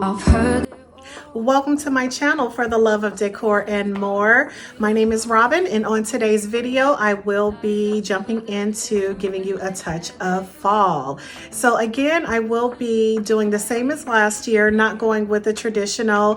I've heard. Welcome to my channel for the love of decor and more. My name is Robin, and on today's video I will be jumping into giving you a touch of fall. So again, I will be doing the same as last year, not going with the traditional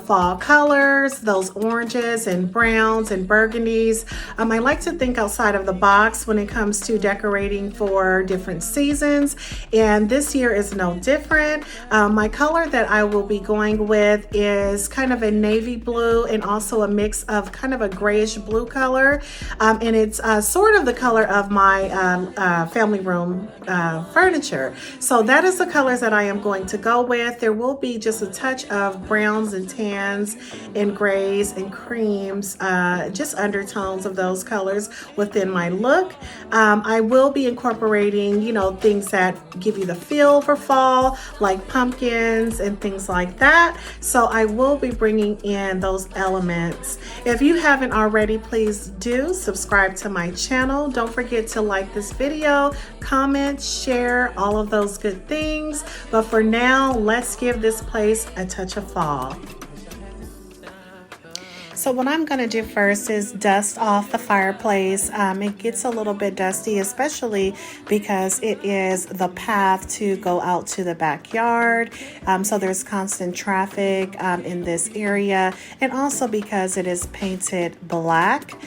fall colors, those oranges and browns and burgundies. I like to think outside of the box when it comes to decorating for different seasons, and this year is no different. My color that I will be going with is kind of a navy blue and also a mix of kind of a grayish blue color, and it's sort of the color of my family room furniture. So that is the colors that I am going to go with. There will be just a touch of browns and tans and grays and creams, just undertones of those colors within my look. I will be incorporating, you know, things that give you the feel for fall, like pumpkins and things like that. So I will be bringing in those elements. If you haven't already, please do subscribe to my channel. Don't forget to like this video, comment, share, all of those good things. But for now, let's give this place a touch of fall. So what I'm going to do first is dust off the fireplace. It gets a little bit dusty, especially because it is the path to go out to the backyard. So there's constant traffic in this area, and also because it is painted black.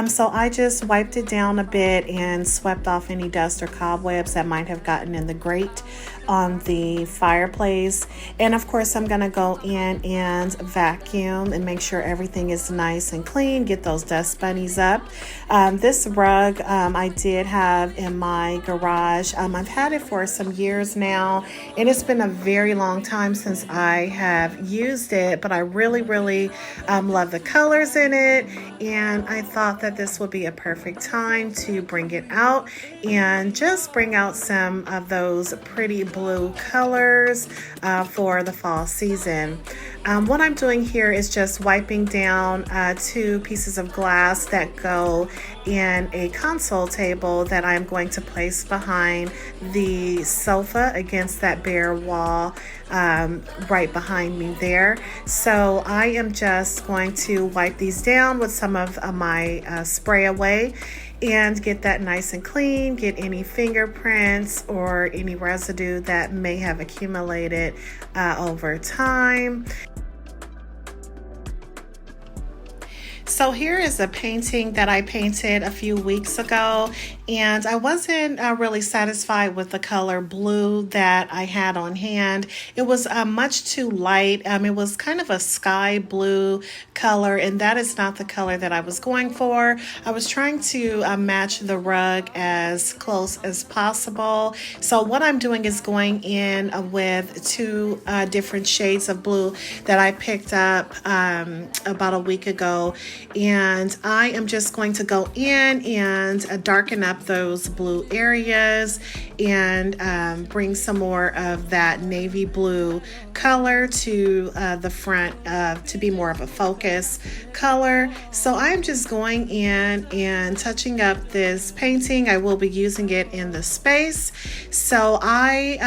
So I just wiped it down a bit and swept off any dust or cobwebs that might have gotten in the grate on the fireplace. And of course I'm gonna go in and vacuum and make sure everything is nice and clean, get those dust bunnies up. This rug I did have in my garage. I've had it for some years now, and it's been a very long time since I have used it, but I really love the colors in it, and I thought that this would be a perfect time to bring it out and just bring out some of those pretty blue colors for the fall season. What I'm doing here is just wiping down 2 pieces of glass that go in a console table that I'm going to place behind the sofa against that bare wall right behind me there. So I am just going to wipe these down with some of my spray away and get that nice and clean, get any fingerprints or any residue that may have accumulated over time. So here is a painting that I painted a few weeks ago, and I wasn't really satisfied with the color blue that I had on hand. It was much too light. It was kind of a sky blue color, and that is not the color that I was going for. I was trying to match the rug as close as possible. So what I'm doing is going in with 2 different shades of blue that I picked up about a week ago. And I am just going to go in and darken up those blue areas and bring some more of that navy blue color to the front to be more of a focus color. So I'm just going in and touching up this painting. I will be using it in the space. So I,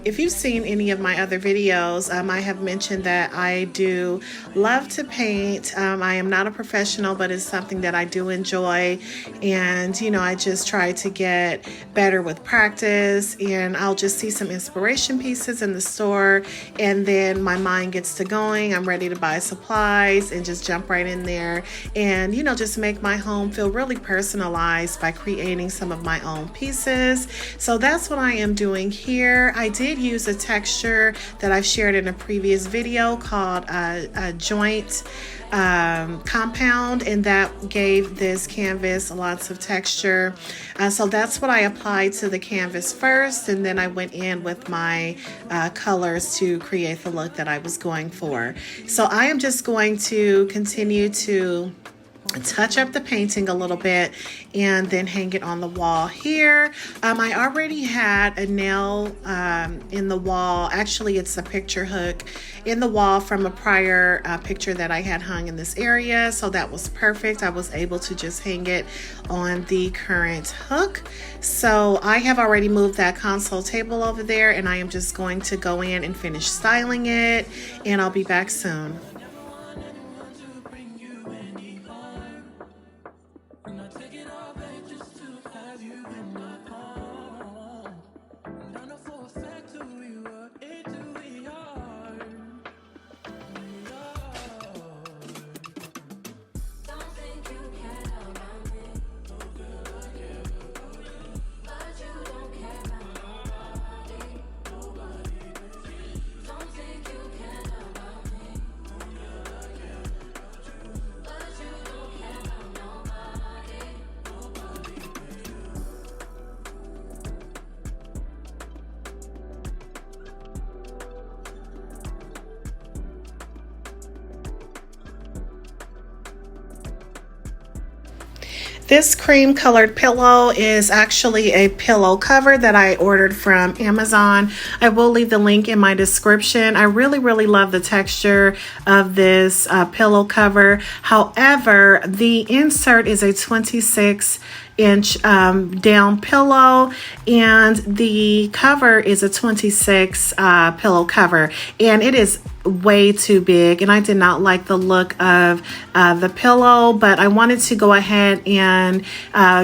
if you've seen any of my other videos, I have mentioned that I do love to paint. I am not a professional, but it's something that I do enjoy, and you know, I just try to get better with practice, and I'll just see some inspiration pieces in the store, and then my mind gets to going. I'm ready to buy supplies and just jump right in there and, you know, just make my home feel really personalized by creating some of my own pieces. So that's what I am doing here. I did use a texture that I've shared in a previous video called a joint compound, and that gave this canvas lots of texture. So that's what I applied to the canvas first, and then I went in with my colors to create the look that I was going for. So I am just going to continue to touch up the painting a little bit and then hang it on the wall here. I already had a nail in the wall. Actually, it's a picture hook in the wall from a prior picture that I had hung in this area, so that was perfect. I was able to just hang it on the current hook. So I have already moved that console table over there, and I am just going to go in and finish styling it, and I'll be back soon. This cream colored pillow is actually a pillow cover that I ordered from Amazon. I will leave the link in my description. I really love the texture of this pillow cover. However, the insert is a 26-inch down pillow, and the cover is a 26 pillow cover, and it is way too big, and I did not like the look of the pillow, but I wanted to go ahead and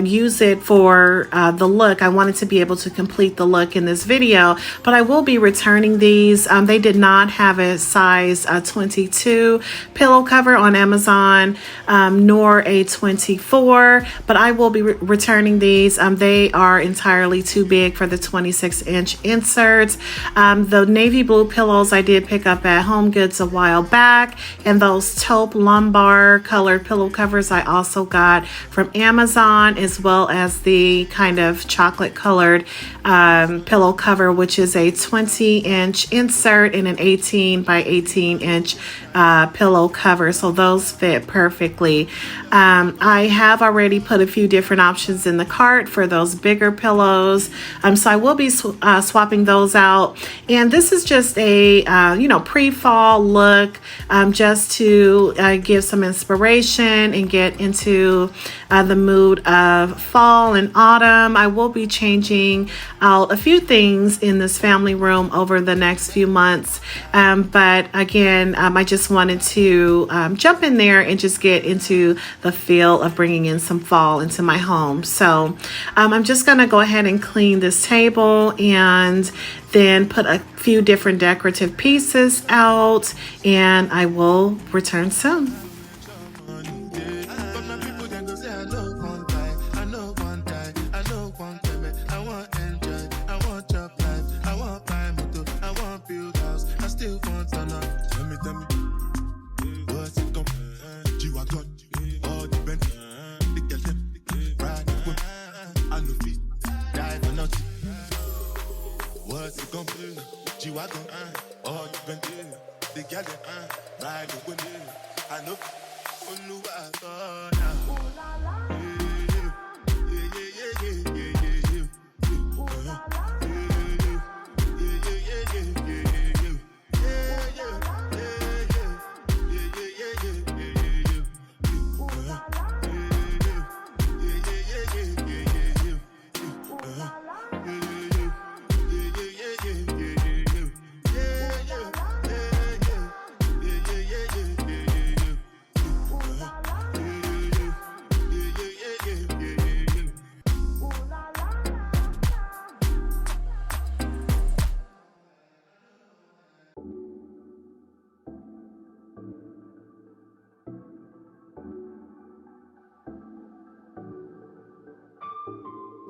use it for the look. I wanted to be able to complete the look in this video, but I will be returning these. They did not have a size 22 pillow cover on Amazon, nor a 24, but I will be returning these. They are entirely too big for the 26-inch inserts. The navy blue pillows I did pick up at Home Goods a while back, and those taupe lumbar colored pillow covers I also got from Amazon, as well as the kind of chocolate colored pillow cover, which is a 20-inch insert and an 18 by 18-inch pillow cover, so those fit perfectly. I have already put a few different options in the cart for those bigger pillows, so I will be swapping those out. And this is just a pre-fall look, just to give some inspiration and get into the mood of fall and autumn. I will be changing out a few things in this family room over the next few months, but again, I just wanted to jump in there and just get into the feel of bringing in some fall into my home. So I'm just going to go ahead and clean this table and then put a few different decorative pieces out, and I will return soon.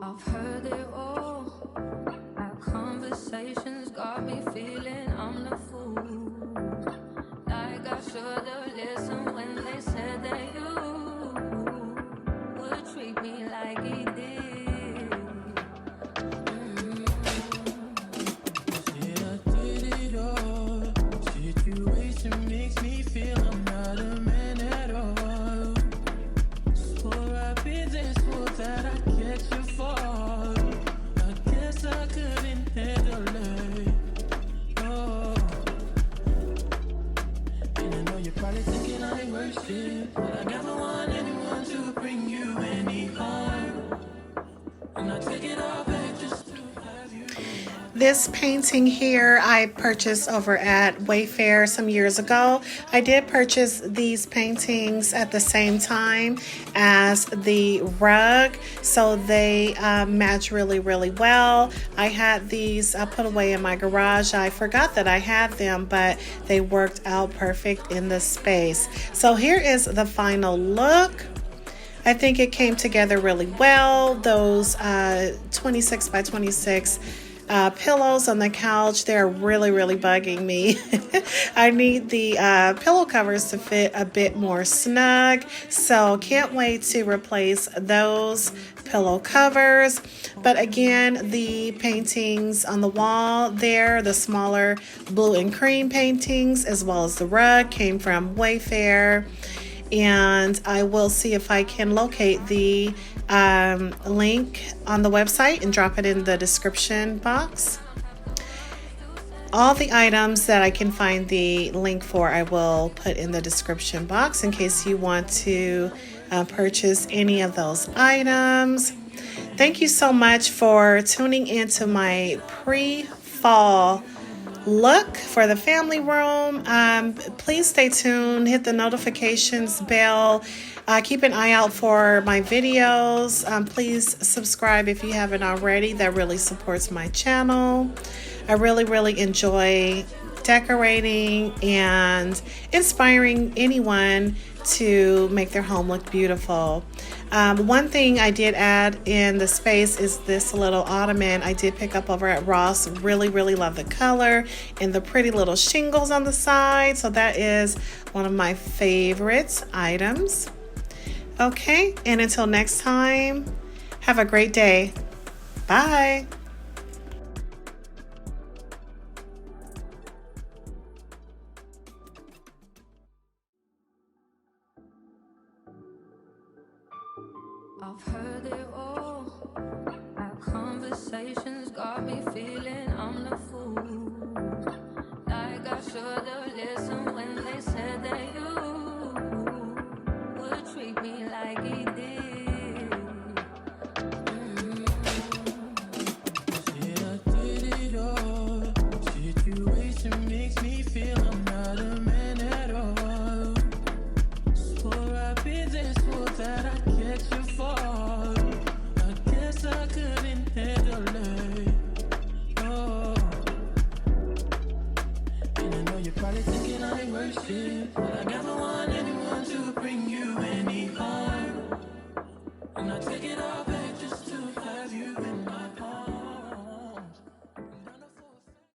I've heard it all. Our conversations got me feeling I'm the fool. Like I should've listened when they said that you would treat me like he did. Said I did it all. Situation makes me feel I'm not a man at all. that I catch you fall. I guess I couldn't handle it. Oh. And I know you're probably thinking I ain't worth it, but I never want anyone to bring you any harm. And I take it all back just to have you. This painting here I purchased over at Wayfair some years ago. I did purchase these paintings at the same time as the rug, so they match really well. I had these put away in my garage. I forgot that I had them, but they worked out perfect in this space. So here is the final look. I think it came together really well. Those 26 by 26 pillows on the couch, they're really bugging me. I need the pillow covers to fit a bit more snug, so can't wait to replace those pillow covers. But again, the paintings on the wall there, the smaller blue and cream paintings, as well as the rug, came from Wayfair. And I will see if I can locate the link on the website and drop it in the description box. All the items that I can find the link for, I will put in the description box in case you want to purchase any of those items. Thank you so much for tuning into my pre-fall look for the family room. Please stay tuned, hit the notifications bell, keep an eye out for my videos. Please subscribe if you haven't already. That really supports my channel. I really enjoy decorating and inspiring anyone to make their home look beautiful. One thing I did add in the space is this little ottoman I did pick up over at Ross. Really love the color and the pretty little shingles on the side. So that is one of my favorite items. Okay, and until next time, have a great day. Bye. I've heard it all. Our conversations got me feeling I'm the fool. Like I should have listened when they said that you would treat me like he did. Said I did it all. Situation makes me feel I'm not a man at all. Swore I've been this fool that I catch you fall. I guess I couldn't handle it. Oh. And I know you're probably thinking I ain't worth it, but I never want anyone to bring you any harm. And I take it all back.